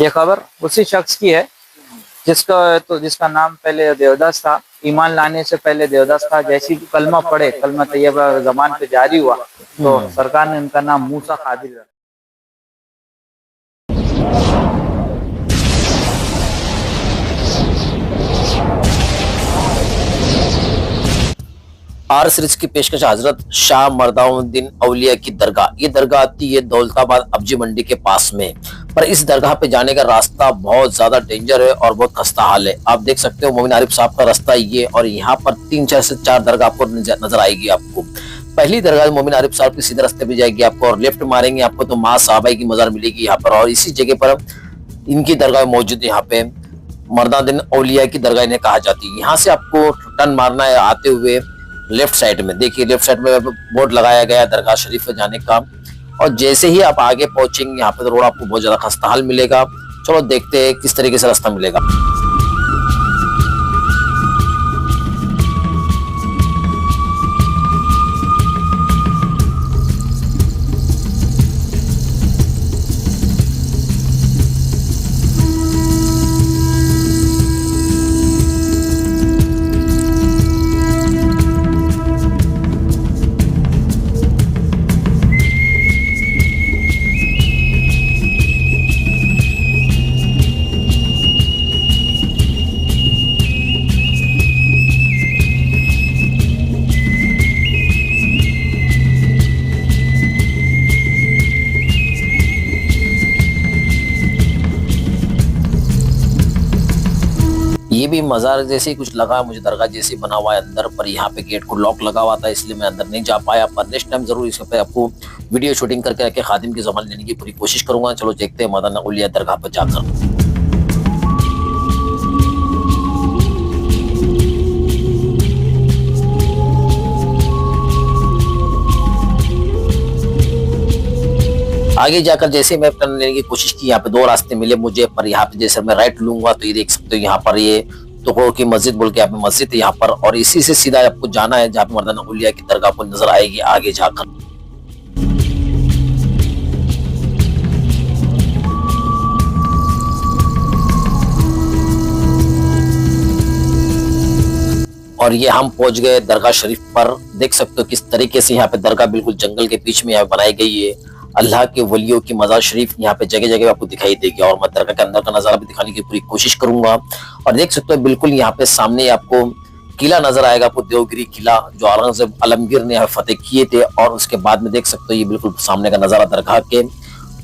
ये खबर उसी शख्स की है जिसका नाम पहले देवदास था। ईमान लाने से पहले देवदास था। जैसी कलमा पढ़े, कलमा तैयबा जबान पे जारी हुआ तो सरकार ने उनका नाम मूसा कादिर रखा। आर सीरीज की पेशकश हजरत शाह मर्दाउद्दीन औलिया की दरगाह। ये दरगाह आती है दौलताबाद अब्जी मंडी के पास में, पर इस दरगाह पे जाने का रास्ता बहुत ज्यादा डेंजर है और बहुत खस्ता हाल है। आप देख सकते हो मोमिन आरिफ साहब का रास्ता ये, और यहाँ पर 3 से 4 दरगाह आपको नजर आएगी। आपको पहली दरगाह मोमिन आरिफ साहब के सीधे रास्ते पे जाएगी आपको, और लेफ्ट मारेंगे आपको तो माँ साहबा की मजार मिलेगी यहाँ पर, और इसी जगह पर इनकी दरगाह मौजूद है। यहाँ पे मर्दाउद्दीन औलिया की दरगाह इन्हें कहा जाती है। यहाँ से आपको टर्न मारना है आते हुए लेफ्ट साइड में। देखिए लेफ्ट साइड में बोर्ड लगाया गया है दरगाह शरीफ पे जाने का, और जैसे ही आप आगे पहुंचेंगे यहाँ पे तो रोड आपको बहुत ज्यादा खस्ता हाल मिलेगा। चलो देखते हैं किस तरीके से रास्ता मिलेगा। ये भी मजार जैसे कुछ लगा मुझे, दरगाह जैसे बना हुआ है अंदर, पर यहाँ पे गेट को लॉक लगा हुआ था इसलिए मैं अंदर नहीं जा पाया। पर नेक्स्ट टाइम जरूर इस पे आपको वीडियो शूटिंग करके रखे खादिम की जबान लेने की पूरी कोशिश करूंगा। चलो देखते हैं मदीना औलिया दरगाह पर जाकर। आगे जाकर जैसे मैं टर्न लेने की कोशिश की, यहाँ पे 2 रास्ते मिले मुझे, पर यहाँ पे जैसे मैं राइट लूंगा तो ये देख सकते हो यहाँ पर ये टुकड़ों की मस्जिद बोल के यहाँ पे मस्जिद है यहाँ पर, और इसी से सीधा आपको जाना है जहाँ पे मर्दाना औलिया की दरगाह आपको नजर आएगी आगे जाकर। और ये हम पहुंच गए दरगाह शरीफ पर। देख सकते हो किस तरीके से यहाँ पे दरगाह बिल्कुल जंगल के बीच में यहाँ बनाई गई है। अल्लाह के वलियों की मजार शरीफ यहाँ पे जगह जगह आपको दिखाई देगी, और मैं दरगाह के अंदर का नजारा भी दिखाने की पूरी कोशिश करूंगा। और देख सकते हो बिल्कुल यहाँ पे सामने आपको किला नजर आएगा आपको, देवगिरी किला जो औरंगजेब आलमगीर ने यहाँ फतेह किए थे। और उसके बाद में देख सकते हो ये बिल्कुल सामने का नजारा दरगाह के,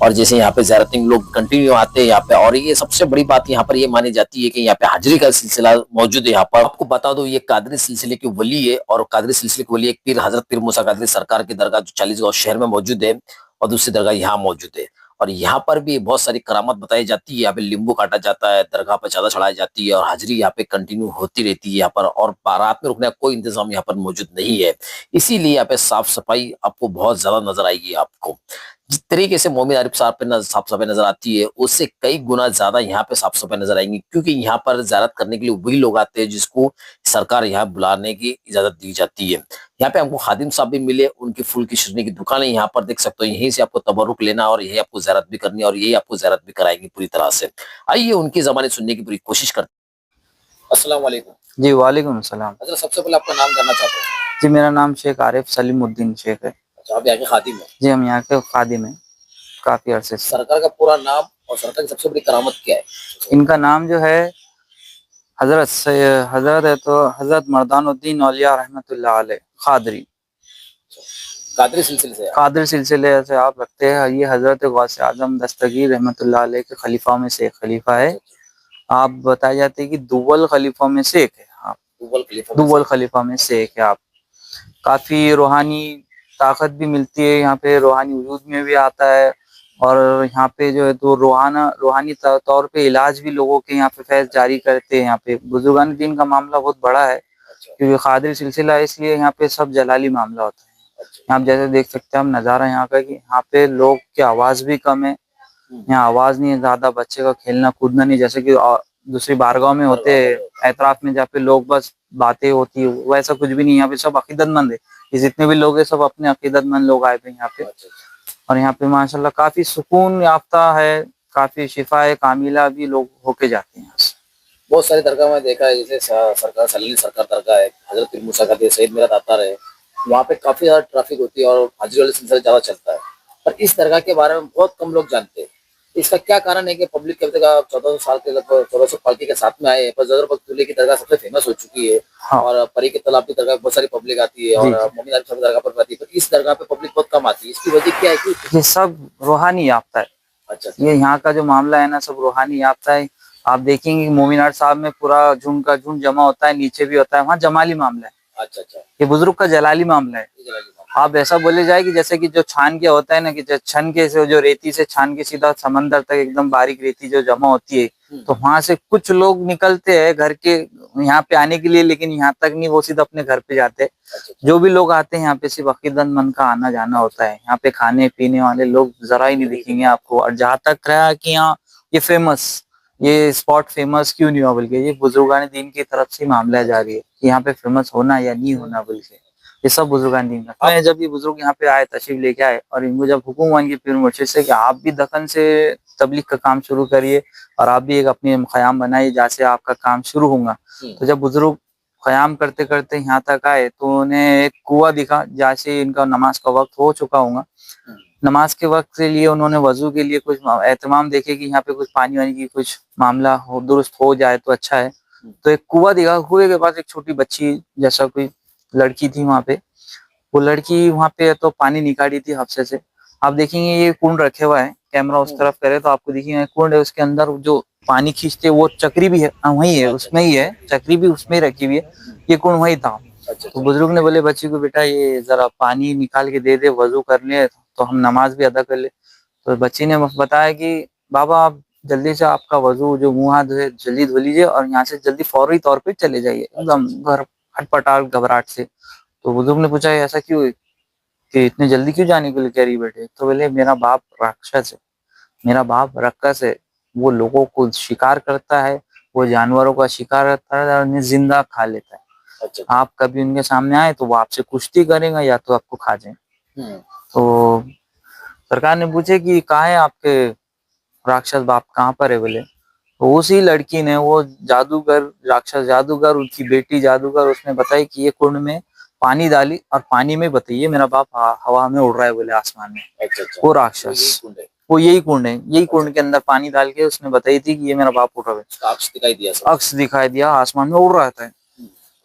और जैसे यहाँ पे ज़ियारतिंग लोग कंटिन्यू आते हैं यहाँ पे। और ये सबसे बड़ी बात यहाँ पर ये मानी जाती है कि यहाँ पे हाजरी का सिलसिला मौजूद है यहाँ पर। आपको बता दो ये कादरी सिलसिले की वली है, और कादरी सिलसिले की वली एक पीर हजरत पीर मूसा कादरी सरकार की दरगाह जो 40 शहर में मौजूद है, और दूसरी दरगाह यहाँ मौजूद है। और यहाँ पर भी बहुत सारी करामत बताई जाती है। यहाँ पे लींबू काटा जाता है, दरगाह पर चादर चढ़ाई जाती है, और हाजिरी यहाँ पे कंटिन्यू होती रहती है यहाँ पर। और बारात में रुकने का कोई इंतजाम यहाँ पर मौजूद नहीं है, इसीलिए यहाँ पे साफ सफाई आपको बहुत ज्यादा नजर आएगी। आपको जिस तरीके से मोमिन आरिफ साहब पे साफ सफाई नजर आती है उससे कई गुना ज्यादा यहाँ पे साफ सफाई नजर आएंगी, क्योंकि यहाँ पर ज़ियारत करने के लिए वही लोग आते हैं जिसको सरकार यहाँ बुलाने की इजाजत दी जाती है। यहाँ पे हमको खादिम साहब भी मिले, उनकी फूल की शिरनी की दुकान है यहाँ पर देख सकते हो। यहीं से आपको तबरुक लेना और यही आपको ज़ियारत भी करनी, और यही आपको ज़ियारत भी कराएंगी पूरी तरह से। आइए उनकी ज़बानी सुनने की पूरी कोशिश करते हैं। अस्सलाम वालेकुम। जी वालेकुम सलाम। अच्छा, सबसे पहले आपका नाम जानना चाहता हूँ। जी मेरा नाम शेख आरिफ सलीमुद्दीन शेख है। अच्छा, आप यहाँ के खादिम हैं? जी हम यहाँ के खादिम हैं काफी अरसे से। सरकार का पूरा नाम और सरकार की सबसे बड़ी करामत क्या है? इनका नाम जो है हजरत है तो हजरत मर्दानुद्दीन औलिया रहमतुल्लाह अलैह कादरी। कादरी सिलसिले से? कादरी सिलसिले से आप रखते हैं। ये हजरत गौसे आजम दस्तगीर रहमतुल्लाह अलैह के खलीफा में से एक खलीफा है। आप बताए जाते हैं कि दुव्वल खलीफा में से एक है। आप दुव्वल खलीफा में से एक है। आप काफी रूहानी ताकत भी मिलती है यहाँ पे, रूहानी वजूद में भी आता है। और यहाँ पे जो है तो रूहानी तौर पे इलाज भी लोगों के यहाँ पे फैज जारी करते हैं। यहाँ पे बुजुर्गान दीन का मामला बहुत बड़ा है, क्योंकि कादरी सिलसिला है इसलिए यहाँ पे सब जलाली मामला होता है। आप जैसे देख सकते हैं हम नज़ारा यहाँ का कि यहाँ पे लोग की आवाज़ भी कम है, यहाँ आवाज़ नहीं है ज़्यादा, बच्चे का खेलना कूदना नहीं जैसे कि दूसरी बारगाह में होते हैं एतराफ में जहाँ पे लोग बस बातें होती है, वैसा कुछ भी नहीं। यहाँ पे सब अकीदतमंद है, ये जितने भी लोग हैं सब अपने अकीदतमंद लोग आए थे यहाँ पे। और यहाँ पे माशाल्लाह काफी सुकून याफ्ता है, काफी शिफा कामिला भी लोग होके जाते हैं यहाँ से। बहुत सारी दरगाह में देखा है, जैसे सरकार सलील सरकार दरगाह है, हजरत पीर मूसा का दे सईद मेरा दातार है, वहाँ पे काफी ज्यादा ट्रैफिक होती है और हाजिर वाले सिलसिला ज्यादा चलता है, पर इस दरगाह के बारे में बहुत कम लोग जानते हैं। इसका क्या कारण है कि पब्लिक कभी तक 1400 साल के लगभग 1400 पालकी के साथ में आए हैं, पर ज़दर बख्तुल्ले की दरगाह सबसे फेमस हो चुकी है। हाँ। और परी के तालाब की दरगाह बहुत सारी पब्लिक आती है और मोमिन आलिम साहब की दरगाह पर आती है, पर इस दरगाह पे पब्लिक बहुत कम आती है। इसकी वजह क्या है कि ये सब रूहानी याफ्ता है। अच्छा ये यहाँ का जो मामला है ना, सब रूहानी याफ्ता है। आप देखेंगे कि मोमिनार साहब में पूरा झुंड का झुंड जमा होता है, नीचे भी होता है, वहाँ जमाली मामला है। अच्छा अच्छा, ये बुजुर्ग का जलाली मामला है। आप ऐसा बोले जाए कि जैसे कि जो छान के होता है ना, कि जो छन के से जो रेती से छान के सीधा समंदर तक एकदम बारीक रेती जो जमा होती है, तो वहां से कुछ लोग निकलते हैं घर के यहाँ पे आने के लिए, लेकिन यहाँ तक नहीं, वो सीधा अपने घर पे जाते हैं। जो भी लोग आते हैं यहाँ पे सिर्फ अकीदतमंद का आना जाना होता है। यहाँ पे खाने पीने वाले लोग जरा ही नहीं दिखेंगे आपको। और जहाँ तक रहा कि यहाँ ये फेमस, ये स्पॉट फेमस क्यों नहीं हुआ, बल्कि ये बुजुर्गान दीन की तरफ से मामला जारी है कि यहाँ पे फेमस होना या नहीं होना, बल्कि ये सब बुजुर्गान दीन का। मैं जब ये बुजुर्ग यहाँ पे आए, तशरीफ लेके आए, और इनको जब हुक्म हुआ इनके पीर मुर्शिद से कि आप भी दखन से तबलीग का काम शुरू करिए और आप भी एक अपने ख़याम बनाइए जहाँ से आपका काम शुरू होगा। तो जब बुजुर्ग क़याम करते करते यहाँ तक आए तो उन्हें एक कुआं दिखा जहाँ से इनका नमाज का वक्त हो चुका होगा। नमाज के वक्त के लिए उन्होंने वजू के लिए कुछ एहतमाम देखे कि यहाँ पे कुछ पानी वानी की कुछ मामला हो, दुरुस्त हो जाए तो अच्छा है। तो एक कुआं दिखा, कुएं के पास एक छोटी बच्ची जैसा कोई लड़की थी वहां पे। वो लड़की वहां पे तो पानी निकाली थी हफ्से से। आप देखेंगे ये कुंड रखे हुआ है, कैमरा उस तरफ करे तो आपको दिखेगा कुंड है, उसके अंदर जो पानी खींचते वो चक्री भी है वही है, उसमें ही है, चक्री भी उसमें ही रखी हुई है। ये कुंड वही था। तो बुजुर्ग ने बोले बच्ची को, बेटा ये जरा पानी निकाल के दे दे, वजू कर ले तो हम नमाज भी अदा कर ले। तो बच्ची ने बताया कि बाबा आप जल्दी से आपका वजू जो मुंह हाथ धोए जल्दी धो लीजिए और यहाँ से जल्दी फौरी तौर पे चले जाइए, एकदम घर हटपटाल घबराहट से। तो बुजुर्ग ने पूछा ऐसा क्यों है कि इतने जल्दी क्यों जाने के लिए कह रही बेटे? तो बोले मेरा बाप राक्षस है, मेरा बाप रक्कस है, वो लोगों को शिकार करता है, वो जानवरों का शिकार करता है और उन्हें जिंदा खा लेता है। अच्छा, आप कभी उनके सामने आए तो वो आपसे कुश्ती करेगा या तो आपको खा जाए। तो सरकार ने पूछे कि कहाँ है आपके राक्षस बाप, कहाँ पर है? बोले तो उसी लड़की ने, वो जादूगर, राक्षस जादूगर, उनकी बेटी जादूगर, उसने बताई कि ये कुंड में पानी डाली और पानी में बताइए मेरा बाप हवा में उड़ रहा है, बोले आसमान में। अच्छा, वो राक्षस, वो यही कुंड है, यही कुंड के अंदर पानी डाल के उसने बताई थी कि ये मेरा बाप उड़ रहा है। अक्स दिखाई दिया, आसमान में उड़ रहा था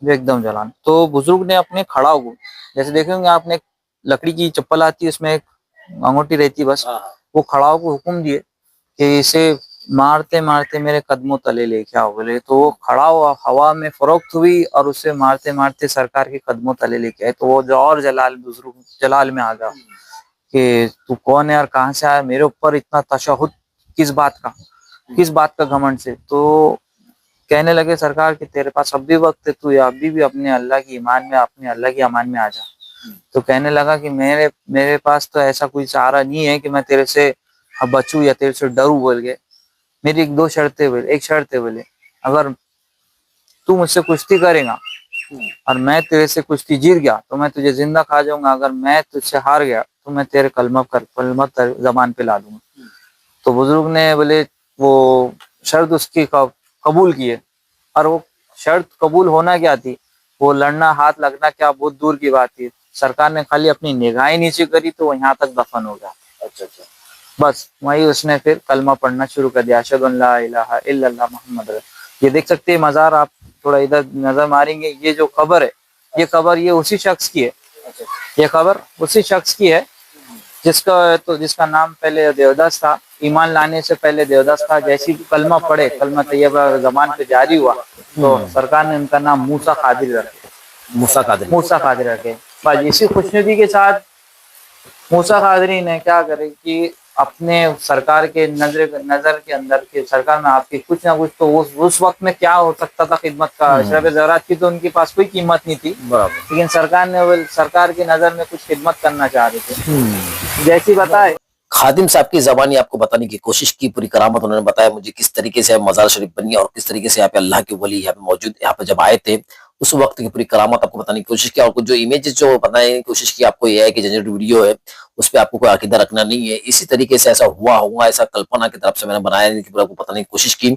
एकदम जलान। तो बुजुर्ग ने अपने खड़ा हो, जैसे देखेंगे आपने लकड़ी की चप्पल आती है, उसमें एक अंगूठी रहती है बस, वो खड़ा होकर हुक्म दिए कि इसे मारते मारते मेरे कदमों तले लेके आओ। बोले तो वो खड़ा हुआ, हवा में फरोख्त हुई और उसे मारते मारते सरकार के कदमों तले लेके आए। तो वो जो और जलाल, बुजुर्ग जलाल में आ गया कि तू कौन है और कहाँ से आया, मेरे ऊपर इतना तशहुद किस बात का, किस बात का घमंड से। तो कहने लगे सरकार कि तेरे पास अब भी वक्त है, तू अभी भी अपने अल्लाह की ईमान में, अपने अल्लाह की अमान में आ जा। तो कहने लगा कि मेरे पास तो ऐसा कोई सहारा नहीं है कि मैं तेरे से बचूं या तेरे से डरूं। बोल गए मेरी एक दो शर्तें, बोले एक शर्त है, बोले अगर तू मुझसे कुश्ती करेगा और मैं तेरे से कुश्ती जीत गया तो मैं तुझे जिंदा खा जाऊंगा, अगर मैं तुझसे हार गया तो मैं तेरे कलमा जबान पे ला दूंगा। तो बुजुर्ग ने बोले वो शर्त उसकी कबूल किए, और वो शर्त कबूल होना क्या थी, वो लड़ना हाथ लगना क्या बहुत दूर की बात थी। सरकार ने खाली अपनी निगाहें नीचे करी तो वो यहाँ तक दफन हो गया। अच्छा, बस वही उसने फिर कलमा पढ़ना शुरू कर दिया, अशहदु अल्ला इलाहा इल्लल्लाह मुहम्मद रसूलुल्लाह। ये देख सकते हैं मज़ार, आप थोड़ा इधर नजर मारेंगे, ये जो कब्र है, ये कब्र ये उसी शख्स की है, ये कब्र उसी शख्स की है जिसका नाम पहले देवदास था। ईमान लाने से पहले देवदास था। जैसी कलमा पढ़े, कलमा तैयबा जबान पे जारी हुआ तो सरकार ने उनका नाम मूसा कादिर रखे, मूसा कादिर रखे। बस इसी खुशनुदी के साथ मूसा कादरी ने क्या करे कि अपने सरकार के नजर के अंदर के सरकार में आपकी कुछ ना कुछ तो उस वक्त में क्या हो सकता था खिदमत का, अशरफ ज़रात की तो उनके पास कोई कीमत नहीं थी, लेकिन सरकार की नजर में कुछ खिदमत करना चाह रहे थे। जैसी बताए खादिम साहब की ज़बानी आपको बताने की कोशिश की, पूरी करामत उन्होंने बताया मुझे किस तरीके से मज़ार शरीफ बनी और किस तरीके से यहाँ पे अल्लाह के वली यहाँ पे मौजूद, यहाँ पे जब आए थे उस वक्त की पूरी करामत आपको बताने की कोशिश की, और कुछ जो इमेजेस जो बताने की कोशिश की आपको, एआई की जनरेटेड वीडियो है, उस पे आपको कोई अकीदा रखना नहीं है। इसी तरीके से ऐसा हुआ होगा, ऐसा कल्पना की तरफ से मैंने बनाया नहीं, कि पूरा आपको बताने की कोशिश की।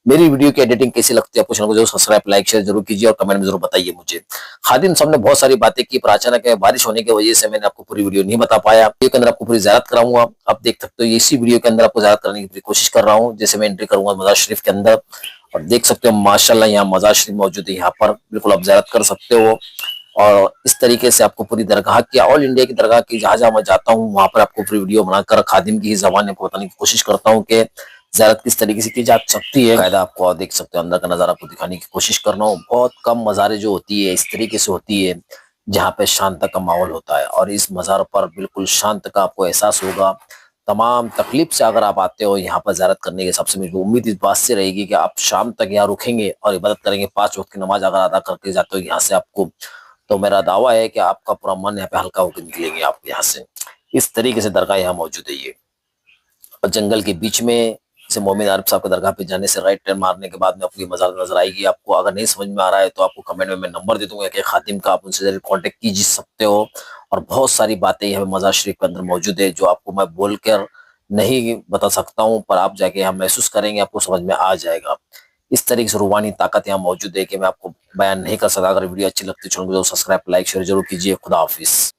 मेरी वीडियो की एडिटिंग कैसी लगती है आपको, चैनल को जरूर सब्सक्राइब, लाइक, शेयर जरूर कीजिए और कमेंट में जरूर बताइए मुझे। खादिम साहब ने बहुत सारी बातें की, पर अचानक बारिश होने की वजह से मैंने आपको पूरी वीडियो नहीं बता पाया। वीडियो के अंदर आपको पूरी ज़ियारत कराऊंगा, आप देख सकते हो। इसी वीडियो के अंदर आपको ज़ियारत करने की पूरी कोशिश कर रहा हूँ। जैसे मैं एंट्री करूंगा मजार शरीफ के अंदर, और देख सकते हो माशाल्लाह यहाँ मजार शरीफ मौजूद है, यहाँ पर बिल्कुल आप ज़ियारत कर सकते हो। और इस तरीके से आपको पूरी दरगाह की, ऑल इंडिया की दरगाह की, जहां जहां मैं जाता हूँ वहां पर आपको पूरी वीडियो बनाकर खादिम की ही ज़बान में आपको बताने की कोशिश करता हूँ कि ज़ियारत किस तरीके से की जा सकती है। कायदा आपको देख सकते हो, अंदर का नज़ारा आपको दिखाने की कोशिश कर रहा हूँ। बहुत कम मज़ारें जो होती है इस तरीके से होती है, जहाँ पे शांत का माहौल होता है, और इस मज़ार पर बिल्कुल शांत का आपको एहसास होगा। तमाम तकलीफ से अगर आप आते हो यहाँ पर ज़ियारत करने के, सबसे मेरी उम्मीद इस बात से रहेगी कि आप शाम तक यहाँ रुकेंगे और इबादत करेंगे। 5 वक्त की नमाज अगर अदा करके जाते हो यहाँ से आपको, तो मेरा दावा है कि आपका पूरा मन यहाँ पे हल्का होकर निकलेंगे आप यहाँ से। इस तरीके से दरगाह यहाँ मौजूद है ये, और जंगल के बीच में। जैसे मोमिन आरिफ साहब के दरगाह पे जाने से राइट टर्न मारने के बाद में आपको ये मज़ार नजर आएगी। आपको अगर नहीं समझ में आ रहा है तो आपको कमेंट में मैं नंबर दे दूंगा कि खातिम का, आप उनसे जरूर कांटेक्ट कीजिए सकते हो। और बहुत सारी बातें यहाँ मज़ार शरीफ के अंदर मौजूद है जो आपको मैं बोलकर नहीं बता सकता हूँ, पर आप जाके यहाँ महसूस करेंगे, आपको समझ में आ जाएगा। इस तरीके से रूहानी ताकत यहाँ मौजूद है कि मैं आपको बयान नहीं कर सकता। अगर वीडियो अच्छी लगती है चैनल को सब्सक्राइब, लाइक, शेयर जरूर कीजिए। खुदा हाफिज।